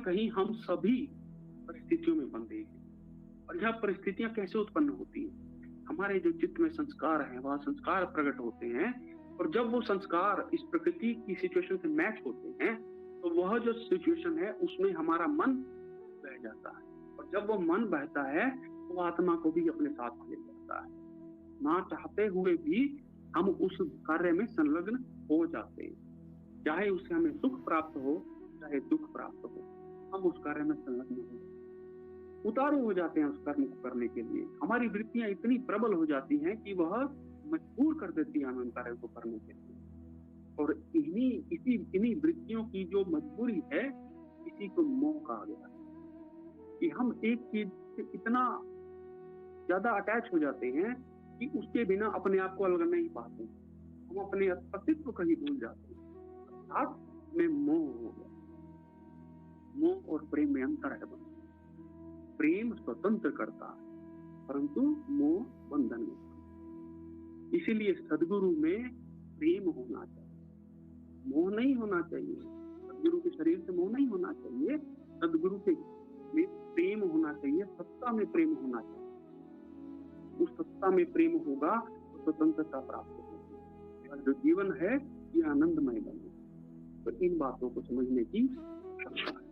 कहीं हम सभी परिस्थितियों में बंधे हैं। और यह परिस्थितियां कैसे उत्पन्न होती हैं? हमारे जो चित्त में संस्कार हैं, वह संस्कार प्रकट होते हैं, और जब वो संस्कार इस प्रकृति की सिचुएशन से मैच होते हैं, तो वह जो सिचुएशन है उसमें हमारा मन बह जाता है। और जब वो मन बहता है तो आत्मा को भी अपने साथ ले जाता है। ना चाहते हुए भी हम उस कार्य में संलग्न हो जाते हैं। चाहे उससे हमें सुख प्राप्त हो, चाहे दुख प्राप्त हो, हम उस कार्य में संलग्न हो जाते हैं, उतारू हो जाते हैं उस कर्म को करने के लिए। हमारी वृत्तियां इतनी प्रबल हो जाती हैं कि वह मजबूर कर देती है हमें कार्य को करने के लिए। और इन्हीं वृत्तियों की जो मजबूरी है, इसी को मोह कहा गया है। कि हम एक चीज से इतना ज्यादा अटैच हो जाते हैं कि उसके बिना अपने आप को अलग नहीं पाते, हम अपने अस्तित्व को ही भूल जाते हैं। अर्थात में मोह हो गया। मोह और प्रेम में अंतर है। प्रेम स्वतंत्र करता है, परंतु मोह बंधन में। इसीलिए सदगुरु में प्रेम होना चाहिए, मोह नहीं होना चाहिए। सदगुरु के शरीर से मोह नहीं होना चाहिए, सदगुरु के में प्रेम होना चाहिए, सत्ता में प्रेम होना चाहिए। उस सत्ता में प्रेम होगा तो स्वतंत्रता प्राप्त होगी। जो जीवन है ये आनंदमय बने। तो इन बातों को समझने की आवश्यकता है।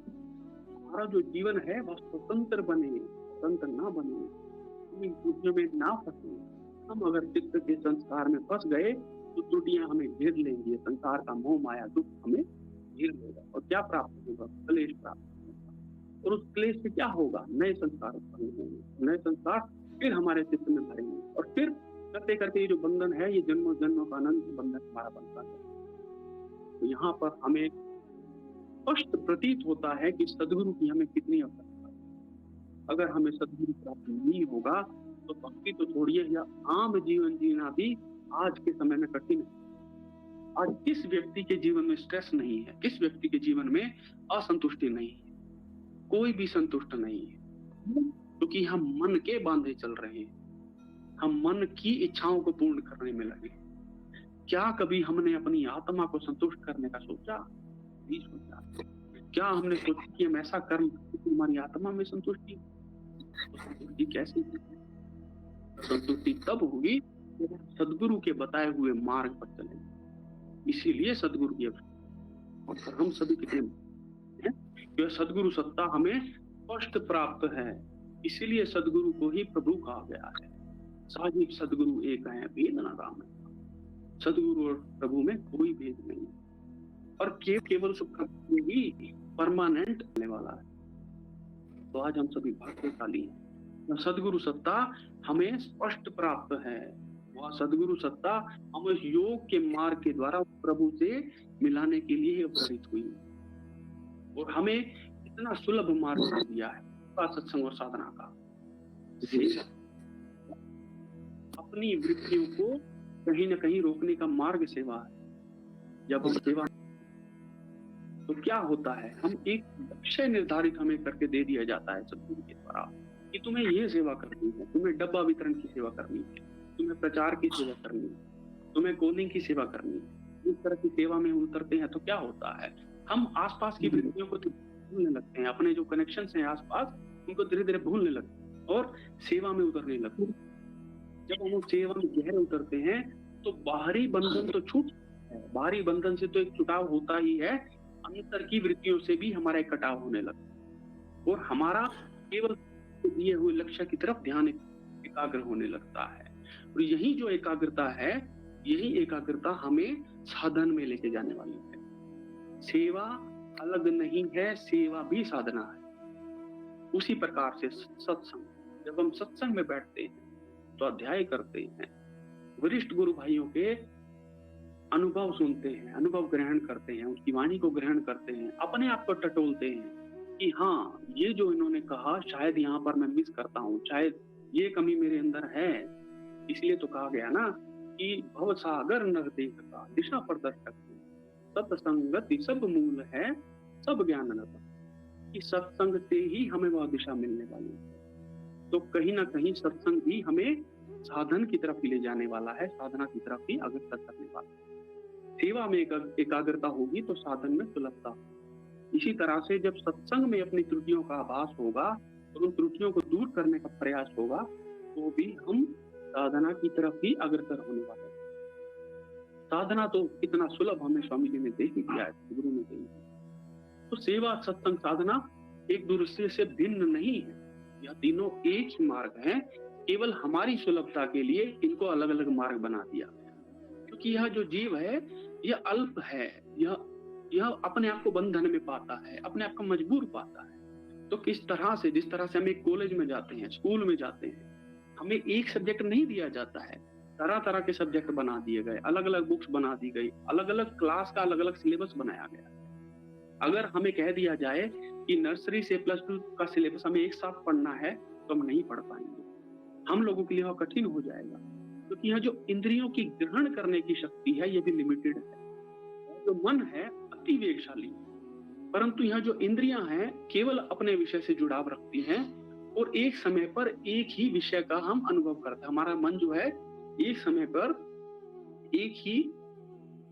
हमारा जो जीवन है वह स्वतंत्र बने, स्वतंत्र ना बने, इन बुद्धियों में ना फंसे। हम अगर चित्त के संस्कार में फंस गए तो त्रुटियां हमें घेर लेंगी, संसार का मोह माया दुख हमें घेर लेगा। और क्या प्राप्त होगा? क्लेश प्राप्त होगा। और उस क्लेश से क्या होगा? नए संस्कार उत्पन्न होंगे, नए संस्कार फिर हमारे चित्त में भरेंगे, और फिर करते करते ये जो बंधन है, ये जन्मों जन्मों का अनंत बंधन हमारा बनता है। तो यहाँ पर हमें स्पष्ट प्रतीत होता है कि सदगुरु की हमें कितनी आवश्यकता है। अगर हमें सदगुरु प्राप्त नहीं होगा तो भक्ति तो छोड़िए, या आम जीवन जीना भी आज के समय में कठिन है। आज किस व्यक्ति के जीवन में स्ट्रेस नहीं है? किस व्यक्ति के जीवन में असंतुष्टि नहीं है? कोई भी संतुष्ट नहीं है, क्योंकि हम मन के बांधे चल रहे हैं। हम मन की इच्छाओं को पूर्ण करने में लगे। क्या कभी हमने अपनी आत्मा को संतुष्ट करने का सोचा? नहीं सोचा। क्या हमने सोचा कि हम ऐसा कर्म कि हमारी आत्मा में संतुष्टि? तो संतुष्टि कैसे होगी? संतुष्टि तब होगी जब सदगुरु के बताए हुए मार्ग पर चलेंगे। इसीलिए सदगुरु की और हम सभी कितने हैं, यह सदगुरु सत्ता हमें स्पष्ट प्राप्त है। इसीलिए सदगुरु को ही प्रभु कहा गया है। साहिब सदगुरु एक है, भेद न राम है। सदगुरु और प्रभु में कोई भेद नहीं, और केवल सुख ही परमानेंट होने वाला है। तो आज हम सभी भाग्यशाली हैं। सदगुरु सत्ता हमें स्पष्ट प्राप्त है। वह सदगुरु सत्ता हमें योग के मार्ग के द्वारा प्रभु से मिलाने के लिए अवतरित हुई, और हमें इतना सुलभ मार्ग दिया है सत्संग और साधना का। अपनी वृत्तियों को कहीं न कहीं रोकने का मार्ग सेवा है। जब हम सेवा तो क्या होता है, हम एक लक्ष्य निर्धारित हमें करके दे दिया जाता है सदगुरु के द्वारा कि तुम्हें ये सेवा करनी है, तुम्हें डब्बा वितरण की सेवा करनी है, तुम्हें प्रचार की सेवा करनी है, तुम्हें कॉलिंग की सेवा करनी है। इस तरह की सेवा में उतरते हैं तो क्या होता है, हम आसपास की वृत्तियों को भूलने लगते हैं, अपने जो कनेक्शन हैं आसपास उनको धीरे धीरे भूलने लगते हैं और सेवा में उतरने लगते हैं। जब हम सेवा में गहरे उतरते हैं तो बाहरी बंधन तो छूट है, बाहरी बंधन से तो एक छुटाव होता ही है, अंतर की वृत्तियों से भी हमारा एक कटाव होने लगता है, और हमारा केवल दिए हुए लक्ष्य की तरफ ध्यान एकाग्र होने लगता है। और यही जो एकाग्रता है, यही एकाग्रता हमें साधन में लेके जाने वाली है। सेवा अलग नहीं है, सेवा भी साधना है। उसी प्रकार से सत्संग, जब हम सत्संग में बैठते हैं तो अध्याय करते हैं, वरिष्ठ गुरु भाइयों के अनुभव सुनते हैं, अनुभव ग्रहण करते हैं, उसकी वाणी को ग्रहण करते हैं, अपने आप को टटोलते हैं कि हाँ, ये जो इन्होंने कहा शायद यहाँ पर मैं मिस करता हूँ, शायद ये कमी मेरे अंदर है। इसलिए तो कहा गया ना कि भव सागर नर देखता दिशा प्रदर्शक, सत्संगति सब मूल है सब ज्ञान नता, कि सत्संग से ही हमें वह दिशा मिलने वाली है। तो कहीं ना कहीं सत्संग भी हमें साधन की तरफ ही ले जाने वाला है, साधना की तरफ ही अग्रसर करने वाला है। सेवा में एकाग्रता होगी तो साधन में सुलभता, इसी तरह से जब सत्संग में अपनी त्रुटियों का आभास होगा और उन त्रुटियों को दूर करने का प्रयास होगा, तो भी हम साधना की तरफ ही अग्रसर होने वाले हैं। साधना तो कितना सुलभ हमें स्वामी जी ने दे ही दिया है, गुरु ने दे ही दिया। तो सेवा, सत्संग, साधना एक दूसरे से भिन्न नहीं है, यह तीनों एक ही मार्ग है। केवल हमारी सुलभता के लिए इनको अलग अलग मार्ग बना दिया, क्योंकि यह जो जीव है यह अल्प है, यह अपने आप को बंधन में पाता है, अपने आप को मजबूर पाता है। तो किस तरह से, जिस तरह से हम एक कॉलेज में जाते हैं, स्कूल में जाते हैं, हमें एक सब्जेक्ट नहीं दिया जाता है, तरह तरह के सब्जेक्ट बना दिए गए, अलग अलग बुक्स बना दी गई, अलग अलग क्लास का अलग अलग सिलेबस बनाया गया। अगर हमें कह दिया जाए कि नर्सरी से +2 का सिलेबस हमें एक साथ पढ़ना है, तो हम नहीं पढ़ पाएंगे, हम लोगों के लिए वह कठिन हो जाएगा, क्योंकि यह जो इंद्रियों की ग्रहण करने की शक्ति है यह भी लिमिटेड है। जो मन है अति वेगशाली, परंतु यह जो इंद्रियां हैं केवल अपने विषय से जुड़ाव रखती हैं और एक समय पर एक ही विषय का हम अनुभव करते हैं। हमारा मन जो है एक समय पर एक ही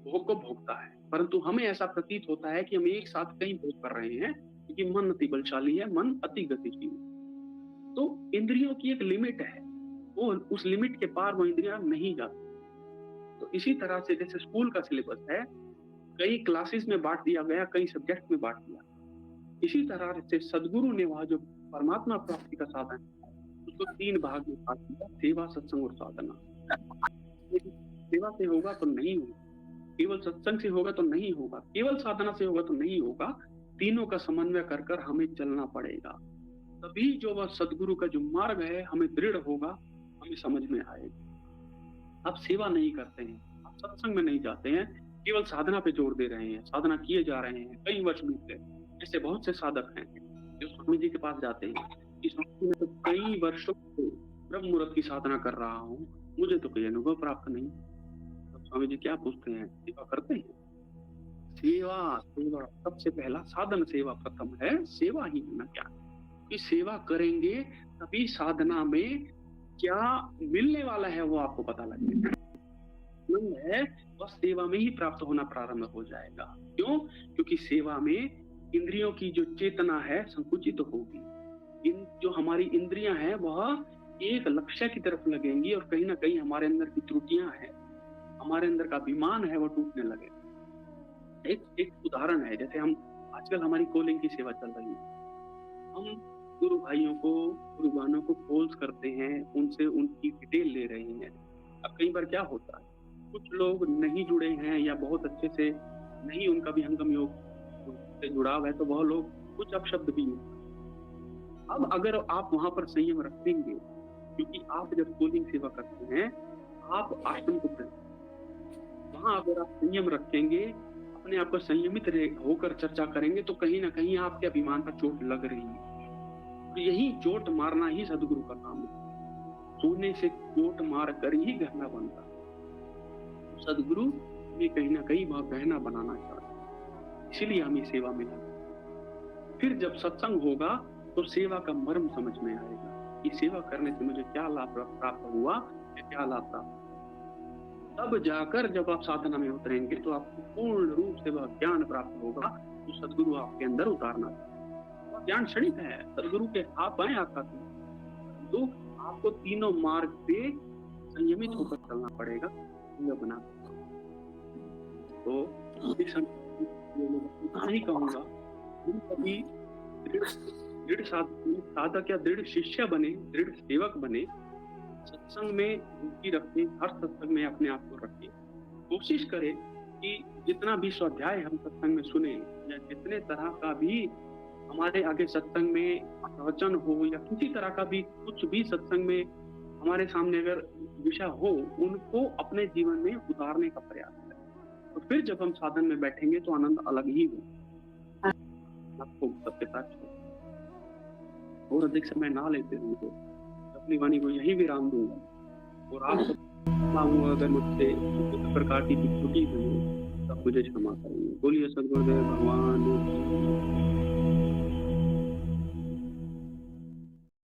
भोग को भोगता है, परंतु हमें ऐसा प्रतीत होता है कि हम एक साथ कई भोग कर रहे हैं, क्योंकि मन अति बलशाली है, मन अति गतिशील है। तो इंद्रियों की एक लिमिट है, वो उस लिमिट के पार वो इंद्रियां नहीं जाती। तो इसी तरह से जैसे स्कूल का सिलेबस है, कई क्लासेस में बांट दिया गया, कई सब्जेक्ट में बांट दिया, इसी तरह से सदगुरु ने वह जो परमात्मा प्राप्ति का साधन है उसको 3 भाग में बांट दिया, सेवा, सत्संग और साधना। सेवा से होगा तो नहीं होगा, केवल सत्संग से होगा तो नहीं होगा, केवल साधना से होगा तो नहीं होगा, तीनों का समन्वय कर कर हमें चलना पड़ेगा। तभी जो वह सदगुरु का जो मार्ग है हमें दृढ़ होगा, हमें समझ में आएगा। आप सेवा नहीं करते हैं, आप सत्संग में नहीं जाते हैं, केवल साधना पे जोर दे रहे हैं, साधना किए जा रहे हैं, कई वर्ष बीत गए। ऐसे बहुत से साधक हैं जो स्वामी जी के पास जाते हैं कि स्वामी जी, मैं तो कई वर्षों से ब्रह्म मुहूर्त की साधना कर रहा हूँ, मुझे तो कोई अनुभव प्राप्त नहीं। तो स्वामी जी क्या पूछते हैं, सेवा करते हैं? सेवा, सेवा सबसे पहला साधन, सेवा प्रथम है, सेवा ही होना क्या कि सेवा करेंगे तभी साधना में क्या मिलने वाला है वो आपको पता लगेगा। है वह सेवा में ही प्राप्त होना प्रारंभ हो जाएगा। क्यों? क्योंकि सेवा में इंद्रियों की जो चेतना है संकुचित होगी, जो हमारी इंद्रियां हैं वह एक लक्ष्य की तरफ लगेंगी और कहीं ना कहीं हमारे अंदर की त्रुटियां हैं, हमारे अंदर का अभिमान है वो टूटने लगेगा। एक उदाहरण है, जैसे हम आजकल हमारी कॉलिंग की सेवा चल रही है, हम गुरु भाइयों को, गुरुबानों को कॉल्स करते हैं, उनसे उनकी डिटेल ले रहे हैं। अब कई बार क्या होता है, कुछ लोग नहीं जुड़े हैं या बहुत अच्छे से नहीं, उनका भी हंगम योग से जुड़ाव है, तो वह लोग कुछ अपशब्द भी हैं। अब अगर आप वहां पर संयम रखेंगे, क्योंकि आप जब कॉलिंग सेवा करते हैं आप आश्रम को वहां अगर आप संयम रखेंगे, अपने आप को संयमित होकर चर्चा करेंगे, तो कहीं ना कहीं आपके अभिमान पर चोट लग रही है। तो यही चोट मारना ही सदगुरु का काम है, सोने से चोट मार कर ही गहना बनता है। सदगुरु हमें कहीं ना कहीं वह गहना बनाना चाहते हैं, इसीलिए हमें सेवा में लगे। फिर जब सत्संग होगा तो सेवा का मर्म समझ में आएगा कि सेवा करने से मुझे क्या लाभ प्राप्त हुआ या क्या लाभ प्राप्त। तब जाकर जब आप साधना में उतरेंगे तो आपको पूर्ण रूप से वह ज्ञान प्राप्त होगा जो सदगुरु आपके अंदर उतारना है। वह ज्ञान क्षणिक है, सदगुरु के हाथ आए आपका, तो आपको तीनों मार्ग पे संयमित होकर चलना पड़ेगा। बना तो नहीं कहूंगा, कभी दृढ़ साधक या दृढ़ शिष्य बने, दृढ़ सेवक बने, सत्संग में रुचि रखें, हर सत्संग में अपने आप को रखें। कोशिश करें कि जितना भी स्वाध्याय हम सत्संग में सुने या जितने तरह का भी हमारे आगे सत्संग में प्रवचन हो या किसी तरह का भी कुछ भी सत्संग में हमारे सामने अगर विषय हो, उनको अपने जीवन में उतारने का प्रयास करें। तो फिर जब हम साधन में बैठेंगे तो आनंद अलग ही हो। आपको सबके साथ और अधिक समय ना लेते हुए तो अपनी वाणी को यही विराम दूंगा और आपको अगर मुझसे किसी प्रकार की त्रुटि हुई तब मुझे क्षमा करेंगे। बोलिए सदगुरुदेव भगवान।